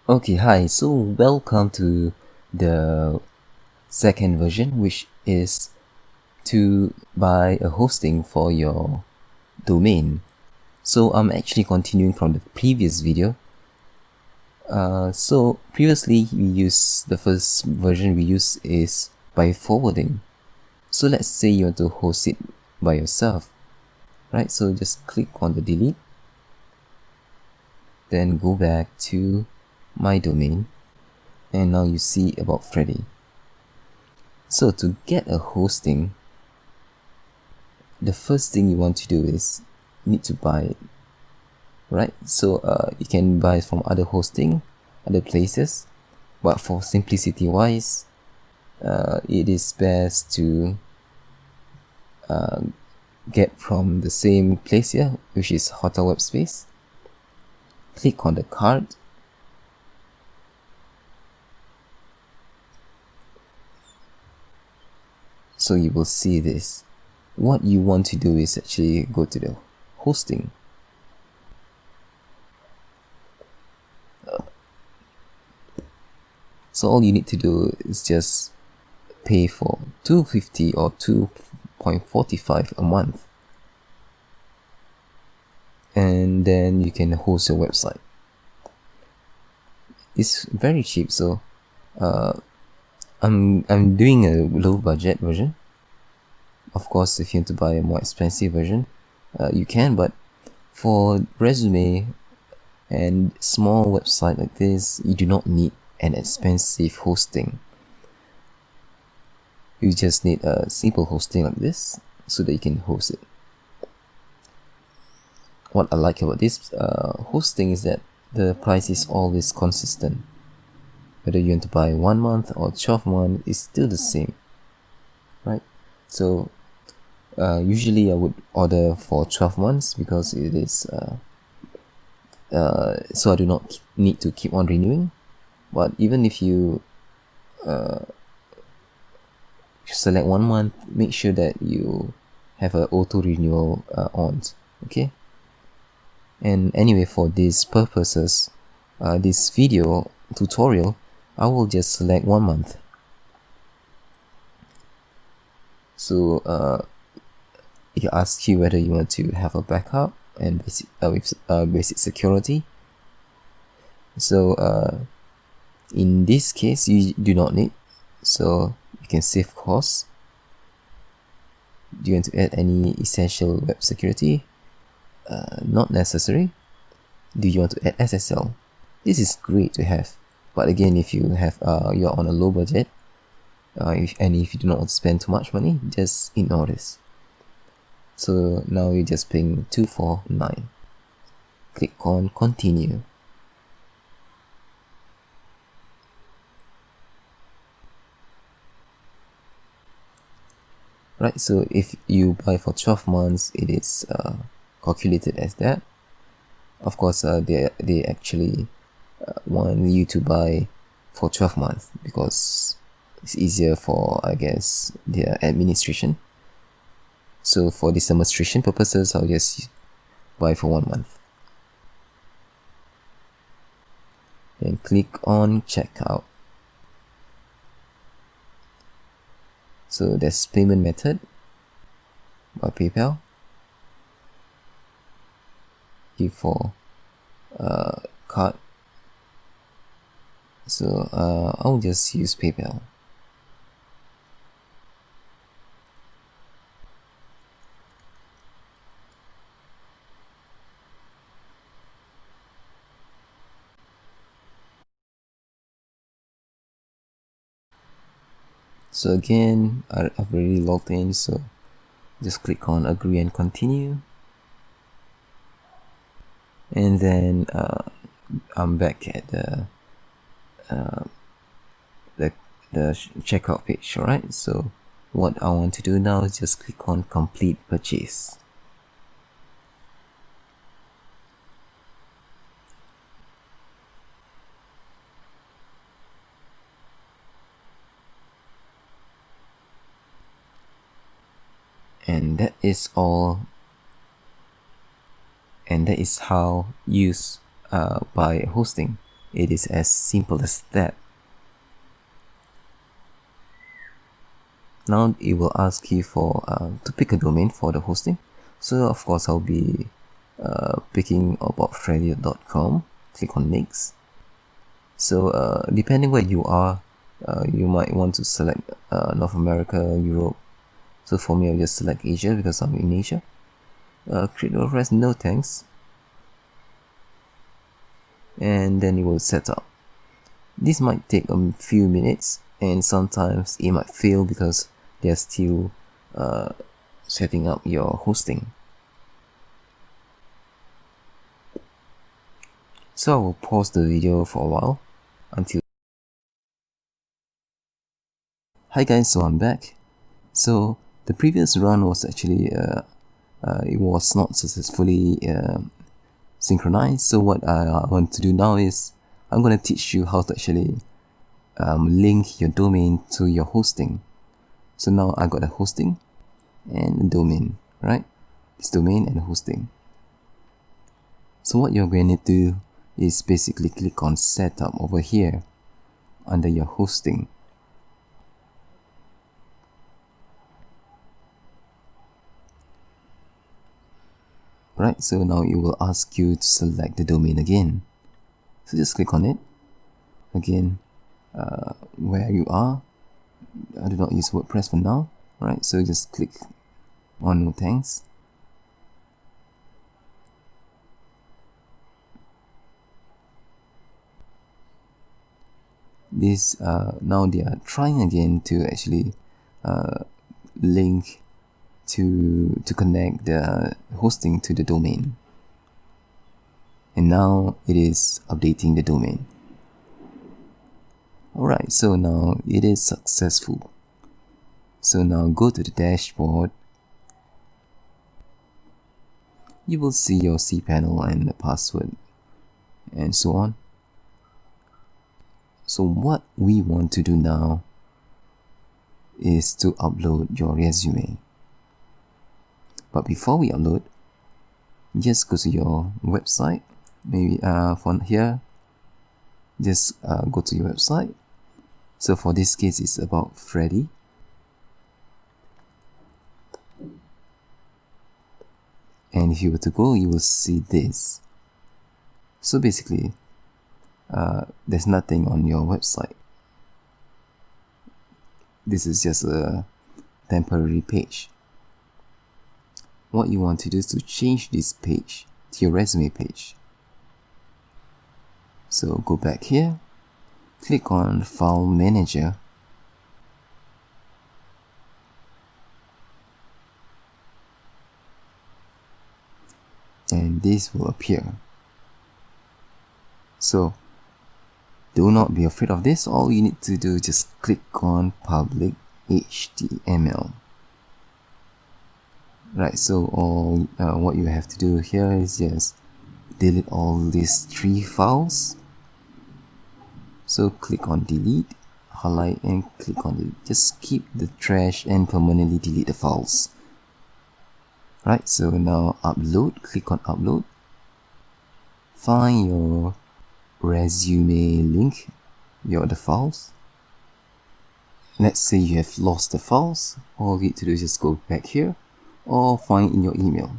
Okay, hi. So welcome to the second version, which is to buy a hosting for your domain. So I'm actually continuing from the previous video. So previously we used the first version we use is by forwarding. So let's say you want to host it by yourself, right? So just click on the delete, then go back to my domain, and now you see about Freddy. So to get a hosting, the first thing you want to do is you need to buy it, right? So you can buy from other hosting, other places, but for simplicity wise, it is best to get from the same place here, which is Hotel Web Space. Click on the card. So you will see this. What you want to do is actually go to the hosting. So all you need to do is just pay for $2.50 or $2.45 a month, and then you can host your website. It's very cheap, so I'm doing a low budget version. Of course, if you want to buy a more expensive version, you can, but for resume and small website like this, you do not need an expensive hosting. You just need a simple hosting like this so that you can host it. What I like about this hosting is that the price is always consistent. Whether you want to buy 1 month or 12 months, it's still the same, right? So usually I would order for 12 months because it is so I do not need to keep on renewing. But even if you select 1 month, make sure that you have an auto renewal on, okay? And anyway, for these purposes, this video tutorial, I will just select 1 month. So it asks you whether you want to have a backup and with basic security. So in this case, you do not need, so you can save costs. Do you want to add any essential web security? Not necessary. Do you want to add SSL? This is great to have, but again, if you have you're on a low budget, and if you do not want to spend too much money, just ignore this. So now you're just paying $249. Click on continue. Right, so if you buy for 12 months, it is calculated as that. Of course, they actually want you to buy for 12 months because it's easier for, I guess, their administration. So for this demonstration purposes, I'll just buy for 1 month. Then click on checkout. So there's payment method by PayPal. Give for card. So I'll just use PayPal. So again, I've already logged in, so just click on agree and continue. And then I'm back at the checkout page. Alright, so what I want to do now is just click on complete purchase. And that is all, and that is how use buy hosting. It is as simple as that. Now it will ask you for to pick a domain for the hosting. So of course I'll be picking aboutfreddy.com. Click on next. So depending where you are, you might want to select North America, Europe. So for me, I'll just select Asia because I'm in Asia. Create WordPress, no thanks. And then it will set up. This might take a few minutes, and sometimes it might fail because they're still setting up your hosting. So I will pause the video for a while until. Hi guys, so I'm back. So the previous run was actually it was not successfully synchronized. So what I want to do now is I'm going to teach you how to actually link your domain to your hosting. So now I got a hosting and a domain, right? This domain and hosting. So what you're going to do is basically click on setup over here under your hosting. Right, so now it will ask you to select the domain again. So just click on it. Again, where you are. I do not use WordPress for now. Right, so just click on no thanks. This now they are trying again to actually link to connect the hosting to the domain. And now it is updating the domain. Alright, so now it is successful. So now go to the dashboard. You will see your cPanel and the password and so on. So what we want to do now is to upload your resume. But before we upload, just go to your website. Maybe from here, just go to your website. So for this case, it's about Freddy. And if you were to go, you will see this. So basically, there's nothing on your website. This is just a temporary page. What you want to do is to change this page to your resume page. So go back here, click on File Manager, and this will appear. So do not be afraid of this. All you need to do is just click on Public HTML. Right, so all what you have to do here is just delete all these 3 files. So click on delete, highlight and click on delete. Just keep the trash and permanently delete the files. Right, so now upload, click on upload. Find your resume link, the files. Let's say you have lost the files. All you need to do is just go back here or find in your email.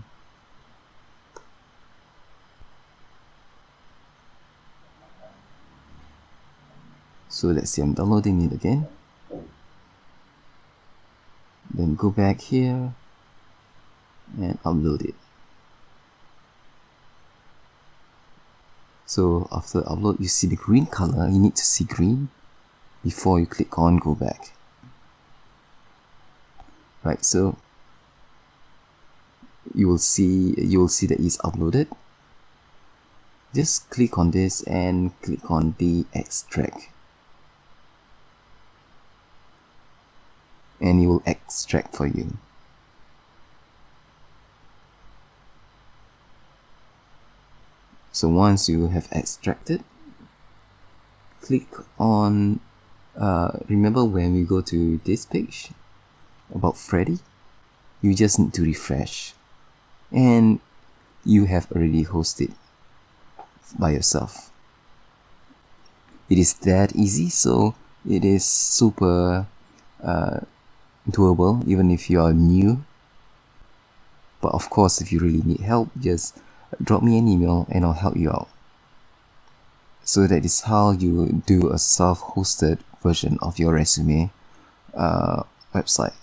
So let's say I'm downloading it again. Then go back here and upload it. So after upload, you see the green color. You need to see green before you click on go back. Right, so you will see that it's uploaded. Just click on this and click on the extract, and it will extract for you. So once you have extracted, click on remember when we go to this page about Freddy, you just need to refresh and you have already hosted by yourself. It is that easy, so it is super doable even if you are new. But of course, if you really need help, just drop me an email and I'll help you out. So that is how you do a self-hosted version of your resume website.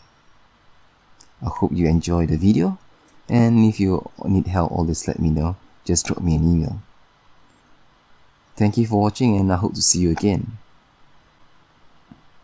I hope you enjoy the video, and if you need help, always let me know. Just drop me an email. Thank you for watching, and I hope to see you again.